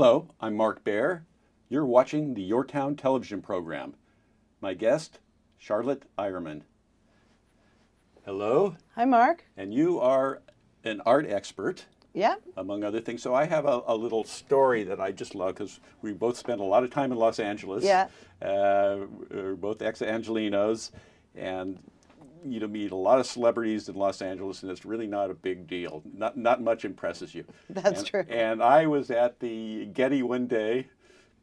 Hello, I'm Mark Baer. You're watching the YourTown television program. My guest, Charlotte Eyerman. Hello. Hi, Mark. And you are an art expert. Yeah. Among other things. So I have a little story that I just love because we both spent a lot of time in Los Angeles. Yeah. We're both ex-Angelinos, and you meet a lot of celebrities in Los Angeles, and it's really not a big deal. Not much impresses you. That's true. And I was at the Getty one day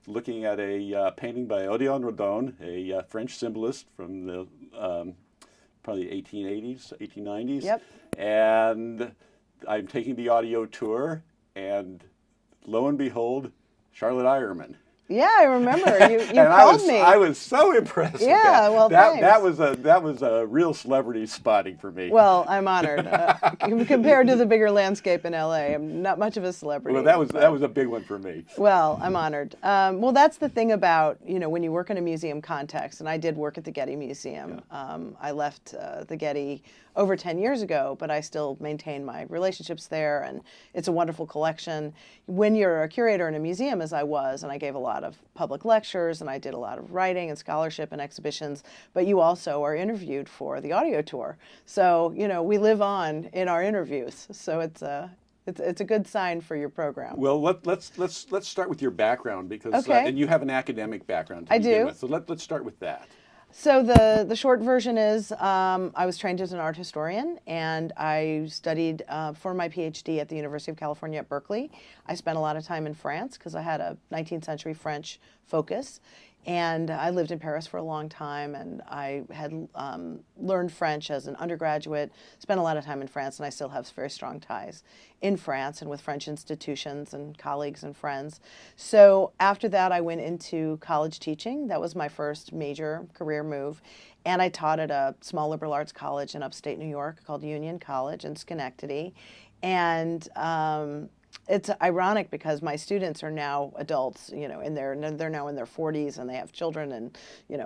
looking at a painting by Odilon Rodin, a French symbolist from the probably 1880s, 1890s. Yep. And I'm taking the audio tour, and lo and behold, Charlotte Eyerman. Yeah, I remember. You called me. I was so impressed. Yeah, with that. well, that was a real celebrity spotting for me. Well, I'm honored. Compared to the bigger landscape in LA, I'm not much of a celebrity. Well, that was a big one for me. Well, I'm honored. Well, that's the thing about, when you work in a museum context, and I did work at the Getty Museum. Yeah. I left the Getty over 10 years ago, but I still maintain my relationships there, and it's a wonderful collection. When you're a curator in a museum, as I was, and I gave a lot of public lectures, and I did a lot of writing and scholarship and exhibitions, but you also are interviewed for the audio tour. So, we live on in our interviews. So it's a good sign for your program. Well, let's start with your background because okay. And you have an academic background to begin with. So let's start with that. So the short version is I was trained as an art historian, and I studied for my PhD at the University of California at Berkeley. I spent a lot of time in France because I had a 19th century French focus. And I lived in Paris for a long time, and I had learned French as an undergraduate, spent a lot of time in France, and I still have very strong ties in France and with French institutions and colleagues and friends. So after that, I went into college teaching. That was my first major career move. And I taught at a small liberal arts college in upstate New York called Union College in Schenectady. And it's ironic because my students are now adults, they're now in their 40s, and they have children and,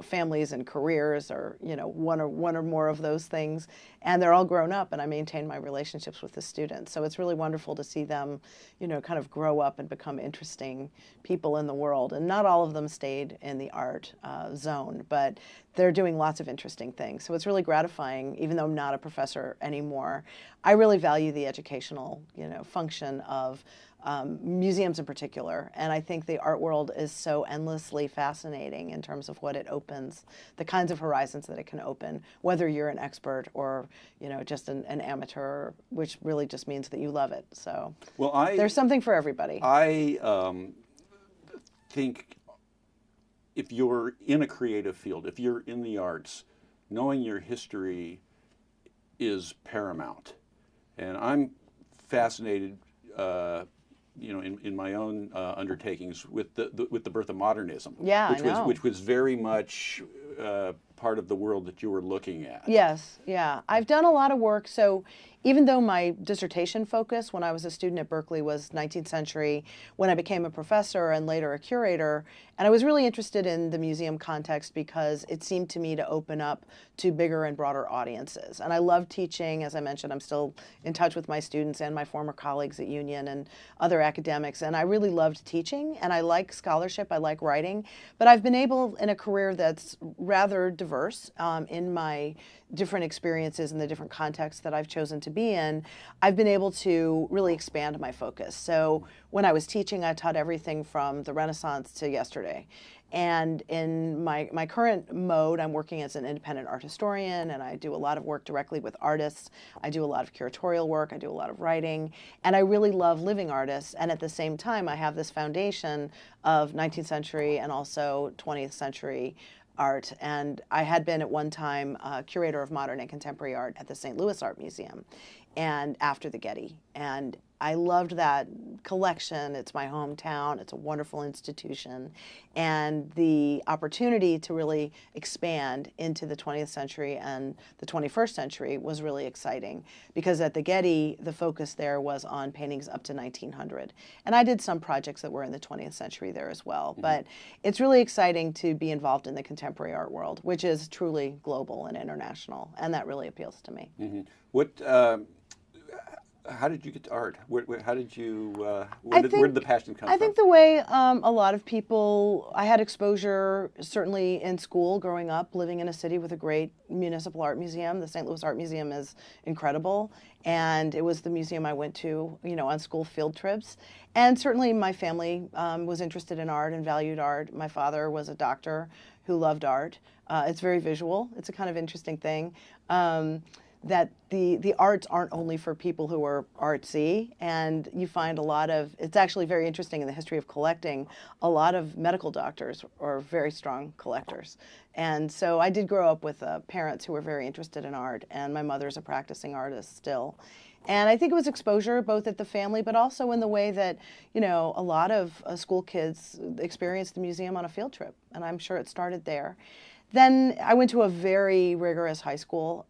families and careers, or, one or more of those things. And they're all grown up, and I maintain my relationships with the students. So it's really wonderful to see them, kind of grow up and become interesting people in the world. And not all of them stayed in the art zone, but they're doing lots of interesting things. So it's really gratifying, even though I'm not a professor anymore. I really value the educational, function of museums in particular. And I think the art world is so endlessly fascinating in terms of what it opens, the kinds of horizons that it can open, whether you're an expert or, just an amateur, which really just means that you love it. So there's something for everybody. I think if you're in a creative field, if you're in the arts, knowing your history is paramount. And I'm fascinated, in my own undertakings with the birth of modernism. Yeah, which was very much part of the world that you were looking at. Yes, yeah. I've done a lot of work. So even though my dissertation focus when I was a student at Berkeley was 19th century, when I became a professor and later a curator, and I was really interested in the museum context because it seemed to me to open up to bigger and broader audiences. And I love teaching. As I mentioned, I'm still in touch with my students and my former colleagues at Union and other academics. And I really loved teaching, and I like scholarship, I like writing. But I've been able, in a career that's rather diverse in my different experiences and the different contexts that I've chosen to be in, I've been able to really expand my focus. So when I was teaching, I taught everything from the Renaissance to yesterday. And in my current mode, I'm working as an independent art historian, and I do a lot of work directly with artists. I do a lot of curatorial work. I do a lot of writing. And I really love living artists. And at the same time, I have this foundation of 19th century and also 20th century art. And I had been at one time curator of modern and contemporary art at the St. Louis Art Museum, and after the Getty. And I loved that collection. It's my hometown. It's a wonderful institution. And the opportunity to really expand into the 20th century and the 21st century was really exciting, because at the Getty, the focus there was on paintings up to 1900. And I did some projects that were in the 20th century there as well. Mm-hmm. But it's really exciting to be involved in the contemporary art world, which is truly global and international. And that really appeals to me. Mm-hmm. how did you get to art? How did you, where did the passion come I from? think the way a lot of people, I had exposure certainly in school growing up, living in a city with a great municipal art museum. The St. Louis Art Museum is incredible, and it was the museum I went to, on school field trips. And certainly my family was interested in art and valued art. My father was a doctor who loved art. It's very visual. It's a kind of interesting thing. That the arts aren't only for people who are artsy, and you find a lot of, it's actually very interesting in the history of collecting, a lot of medical doctors are very strong collectors. And so I did grow up with parents who were very interested in art, and my mother's a practicing artist still. And I think it was exposure both at the family, but also in the way that, a lot of school kids experienced the museum on a field trip, and I'm sure it started there. Then I went to a very rigorous high school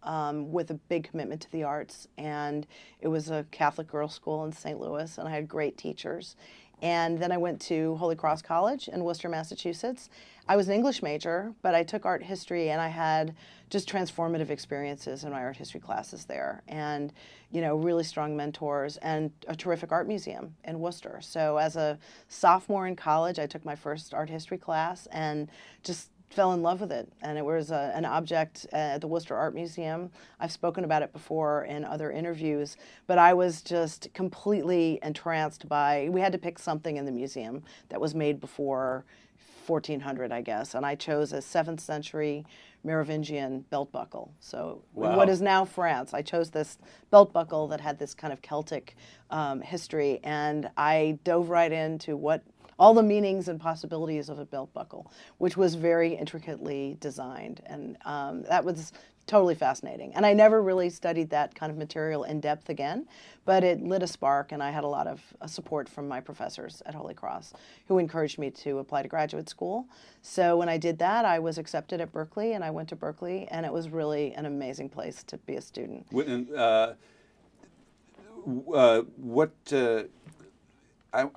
with a big commitment to the arts, and it was a Catholic girls' school in St. Louis, and I had great teachers. And then I went to Holy Cross College in Worcester, Massachusetts. I was an English major, but I took art history, and I had just transformative experiences in my art history classes there, and really strong mentors, and a terrific art museum in Worcester. So as a sophomore in college, I took my first art history class and just fell in love with it, and it was an object at the Worcester Art Museum. I've spoken about it before in other interviews, but I was just completely entranced by, we had to pick something in the museum that was made before 1400, I guess, and I chose a 7th century Merovingian belt buckle. So Wow. what is now France, I chose this belt buckle that had this kind of Celtic history, and I dove right into all the meanings and possibilities of a belt buckle, which was very intricately designed. And that was totally fascinating. And I never really studied that kind of material in depth again, but it lit a spark, and I had a lot of support from my professors at Holy Cross who encouraged me to apply to graduate school. So when I did that, I was accepted at Berkeley, and I went to Berkeley, and it was really an amazing place to be a student. I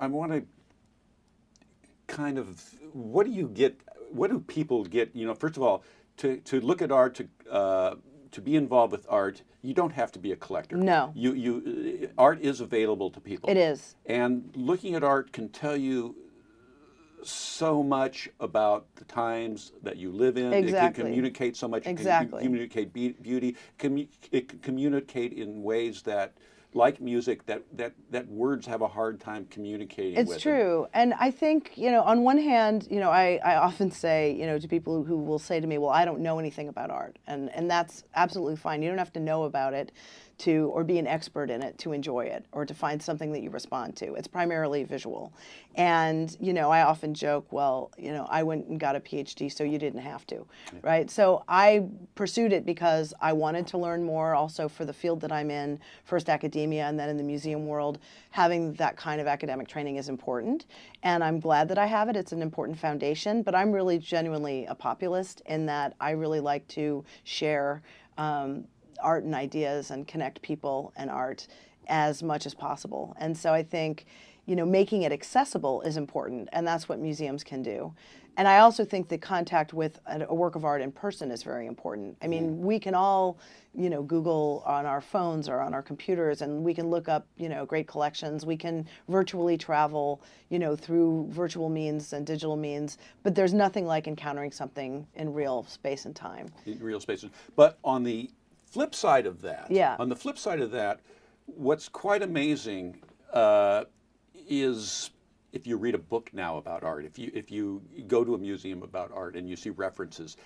want to kind of, what do people get, first of all, to look at art, to be involved with art, you don't have to be a collector. No. Art is available to people. It is. And looking at art can tell you so much about the times that you live in. Exactly. It can communicate so much. Exactly. It can communicate beauty. It can communicate in ways that, like music, that words have a hard time communicating with. It's true. And I think, on one hand, I often say, to people who will say to me, well, I don't know anything about art. And that's absolutely fine. You don't have to know about it or be an expert in it to enjoy it or to find something that you respond to. It's primarily visual. And, I often joke, well, I went and got a PhD, so you didn't have to, right? So I pursued it because I wanted to learn more, also for the field that I'm in, first academia and then in the museum world. Having that kind of academic training is important, and I'm glad that I have it. It's an important foundation, but I'm really genuinely a populist in that I really like to share art and ideas and connect people and art as much as possible. And so I think, making it accessible is important, and that's what museums can do. And I also think the contact with a work of art in person is very important. I mean, we can all, Google on our phones or on our computers, and we can look up, great collections. We can virtually travel, through virtual means and digital means, but there's nothing like encountering something in real space and time. In real spaces. But on the flip side of that, what's quite amazing is if you read a book now about art, if you go to a museum about art and you see references,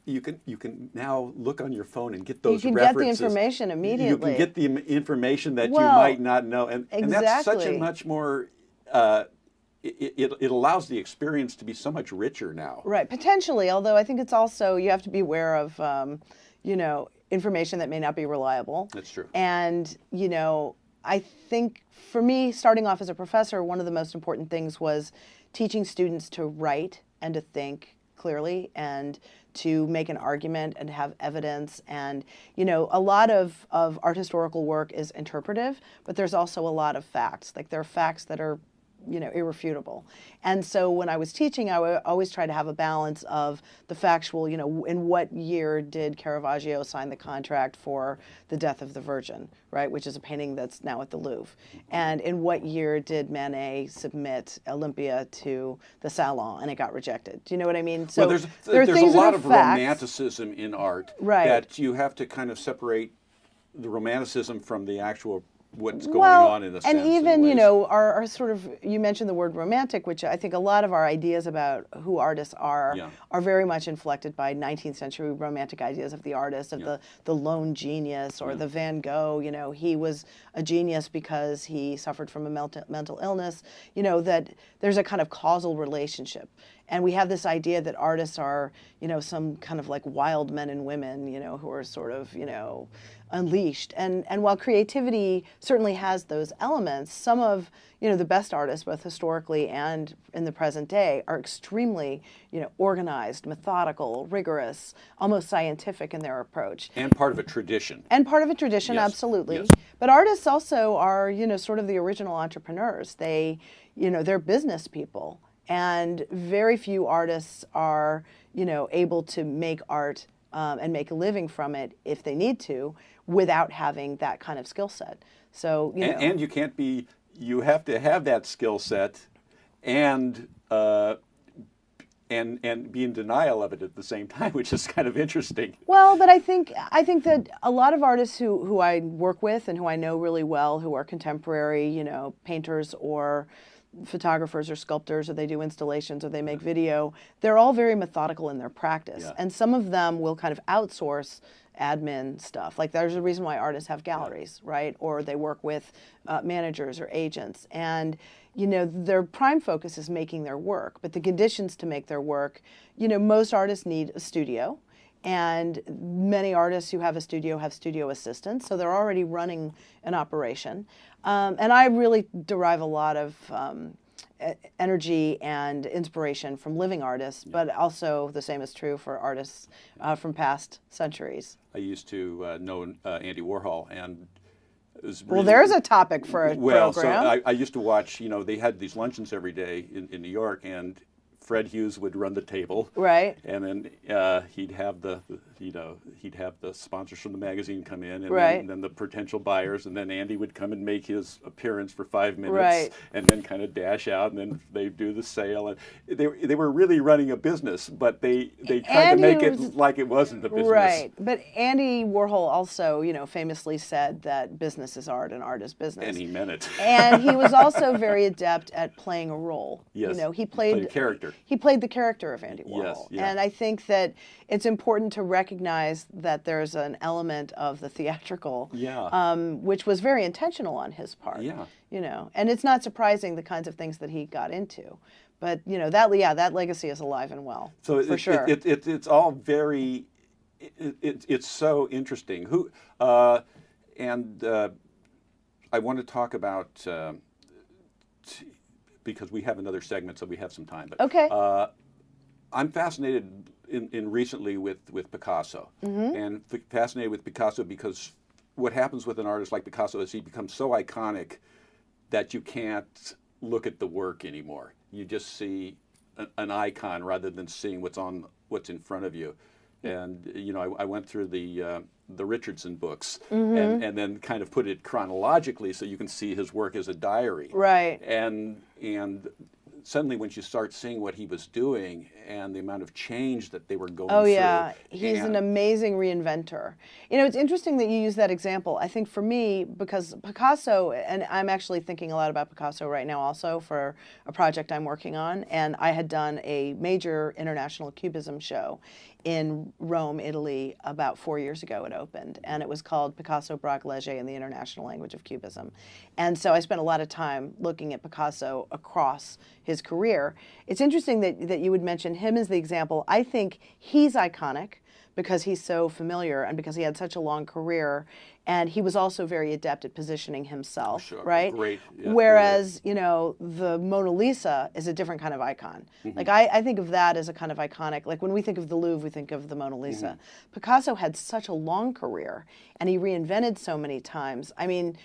you can now look on your phone and get those references. You can get the information immediately. You can get the information that you might not know, and that's such a much more. It allows the experience to be so much richer now. Right, potentially. Although I think it's also, you have to be aware of, information that may not be reliable. That's true. And, I think for me, starting off as a professor, one of the most important things was teaching students to write and to think clearly and to make an argument and have evidence. And, a lot of art historical work is interpretive, but there's also a lot of facts. Like, there are facts that are irrefutable. And so when I was teaching, I would always try to have a balance of the factual, in what year did Caravaggio sign the contract for The Death of the Virgin, right, which is a painting that's now at the Louvre, and in what year did Manet submit Olympia to the Salon and it got rejected? Do you know what I mean? So well, there are there's things a lot that are of facts. romanticism in art, Right. that you have to kind of separate the romanticism from the actual what's going Well, on in a sense. and even, in ways. our sort of, you mentioned the word romantic, which I think a lot of our ideas about who artists are very much inflected by 19th century romantic ideas of the artist, of the lone genius, or the Van Gogh, he was a genius because he suffered from a mental illness, that there's a kind of causal relationship. And we have this idea that artists are, some kind of like wild men and women, who are sort of, unleashed. And while creativity certainly has those elements, some of, the best artists, both historically and in the present day, are extremely, organized, methodical, rigorous, almost scientific in their approach. And part of a tradition. And part of a tradition, Yes. absolutely. Yes. But artists also are, sort of the original entrepreneurs. They, they're business people. And very few artists are, able to make art and make a living from it if they need to, without having that kind of skill set. So, And you can't be, you have to have that skill set and be in denial of it at the same time, which is kind of interesting. Well, but I think that a lot of artists who I work with and who I know really well, who are contemporary, painters or photographers or sculptors, or they do installations or they make video, they're all very methodical in their practice. And some of them will kind of outsource admin stuff. Like there's a reason why artists have galleries, right? Or they work with managers or agents. And, their prime focus is making their work. But the conditions to make their work, most artists need a studio. And many artists who have a studio have studio assistants, so they're already running an operation. And I really derive a lot of energy and inspiration from living artists, but also the same is true for artists from past centuries. I used to know Andy Warhol, and it was really, well, there's a topic for a program. So I used to watch, they had these luncheons every day in New York, and Fred Hughes would run the table, right? And then he'd have the sponsors from the magazine come in, and then the potential buyers, and then Andy would come and make his appearance for 5 minutes, and then kind of dash out, and then they'd do the sale. And they were really running a business, but they tried to make it like it wasn't a business. Right. But Andy Warhol also, famously said that business is art and art is business. And he meant it. And he was also very adept at playing a role. Yes. He played a character. He played the character of Andy Warhol. Yes, yeah. And I think that it's important to recognize that there's an element of the theatrical, which was very intentional on his part. Yeah. And it's not surprising the kinds of things that he got into. But, that legacy is alive and well, so for sure. It's all very, it's so interesting. I want to talk about, because we have another segment, so we have some time. But, okay. I'm fascinated in recently with Picasso, and fascinated with Picasso because what happens with an artist like Picasso is he becomes so iconic that you can't look at the work anymore. You just see an icon rather than seeing what's in front of you. And I went through the Richardson books and then kind of put it chronologically so you can see his work as a diary. Right. And suddenly when you start seeing what he was doing and the amount of change that they were going through. Oh yeah, he's an amazing reinventor. It's interesting that you use that example. I think for me, because Picasso, and I'm actually thinking a lot about Picasso right now also for a project I'm working on, and I had done a major international Cubism show in Rome, Italy, about 4 years ago it opened, and it was called Picasso Braque Leger in the International Language of Cubism. And so I spent a lot of time looking at Picasso across his career. It's interesting that you would mention him as the example. I think he's iconic because he's so familiar and because he had such a long career, and he was also very adept at positioning himself, right? Great. Yeah, whereas, the Mona Lisa is a different kind of icon. Like I think of that as a kind of iconic, like when we think of the Louvre, we think of the Mona Lisa. Picasso had such a long career, and he reinvented so many times. I mean,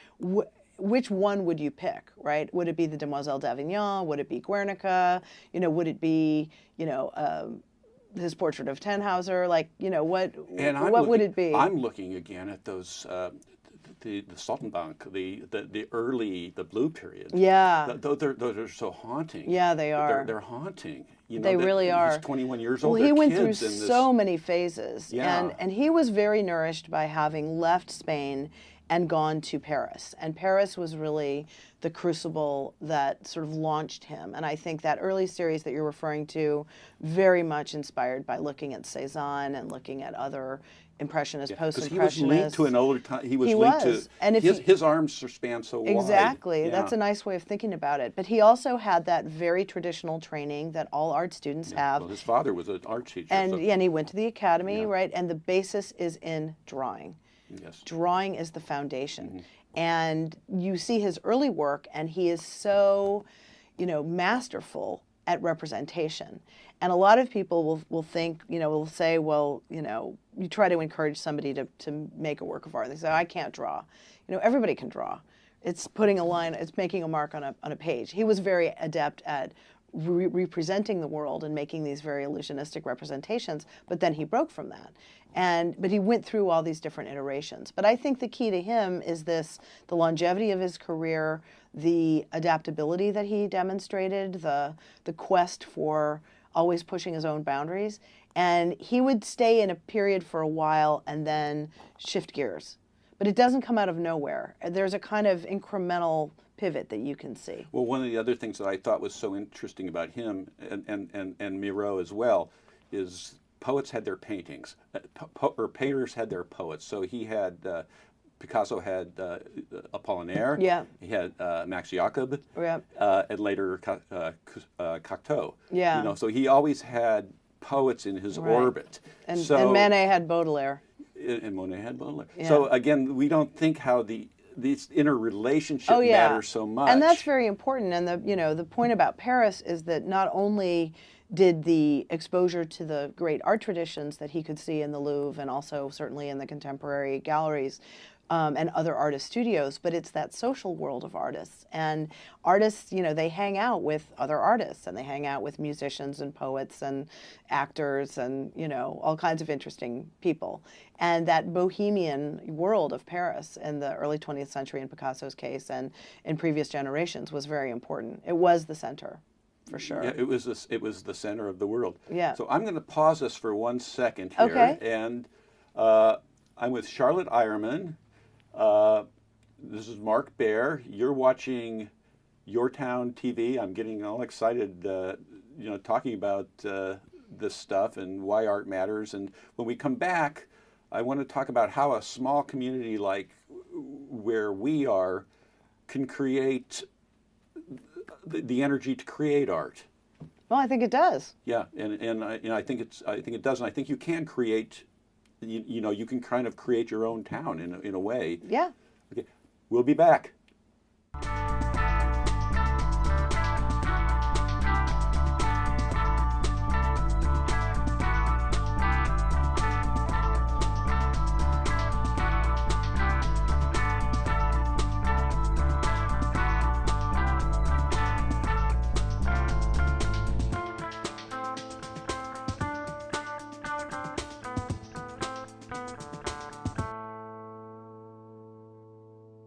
which one would you pick, right? Would it be the Demoiselle d'Avignon? Would it be Guernica? You know, would it be, you know, his portrait of Tannhauser? Like, you know, what would it be? I'm looking again at those the Saltenbank, the blue period. Yeah. Those are so haunting. Yeah, they are. They're haunting. You know, they really are. He's 21 years old. Well, he went through so many phases. Yeah. And he was very nourished by having left Spain and gone to Paris. And Paris was really the crucible that sort of launched him. And I think that early series that you're referring to, very much inspired by looking at Cézanne and looking at other Impressionist, post-Impressionists. Because he was linked to an older time. He was linked to, and if his arms are spanned so wide. Exactly. Yeah. That's a nice way of thinking about it. But he also had that very traditional training that all art students have. Well, his father was an art teacher. And he went to the academy, right? And the basis is in drawing. Yes. Drawing is the foundation. And you see his early work, and he is so, you know, masterful at representation. And a lot of people will think, you know, will say, well, you know, you try to encourage somebody to make a work of art. They say, I can't draw. You know, everybody can draw. It's putting a line, it's making a mark on a page. He was very adept at representing the world and making these very illusionistic representations, but then he broke from that. But he went through all these different iterations. But I think the key to him is the longevity of his career, the adaptability that he demonstrated, the quest for always pushing his own boundaries. And he would stay in a period for a while and then shift gears. But it doesn't come out of nowhere. There's a kind of incremental pivot that you can see. Well, one of the other things that I thought was so interesting about him and Miro as well is poets had their paintings, or painters had their poets. So he had Picasso had Apollinaire. Yeah. He had Max Jacob. Yeah. And later Cocteau. Yeah. You know, so he always had poets in his orbit. And Manet had Baudelaire. And Monet had Baudelaire. Yeah. So again, we don't think how this interrelationship matters so much. And that's very important. And the point about Paris is that not only did the exposure to the great art traditions that he could see in the Louvre and also certainly in the contemporary galleries and other artist studios, but it's that social world of artists. And artists, you know, they hang out with other artists, and they hang out with musicians and poets and actors and, you know, all kinds of interesting people. And that bohemian world of Paris in the early 20th century, in Picasso's case, and in previous generations, was very important. It was the center, for sure. Yeah, it was the center of the world. Yeah. So I'm going to pause this for 1 second here. Okay. And I'm with Charlotte Eyerman. This is Mark Baer. You're watching YourTown TV. I'm getting all excited, you know, talking about this stuff and why art matters. And when we come back, I want to talk about how a small community like where we are can create the energy to create art. Well, I think it does. Yeah, and I think it does, and I think you can create. You know, you can kind of create your own town in a way. Yeah. Okay, we'll be back.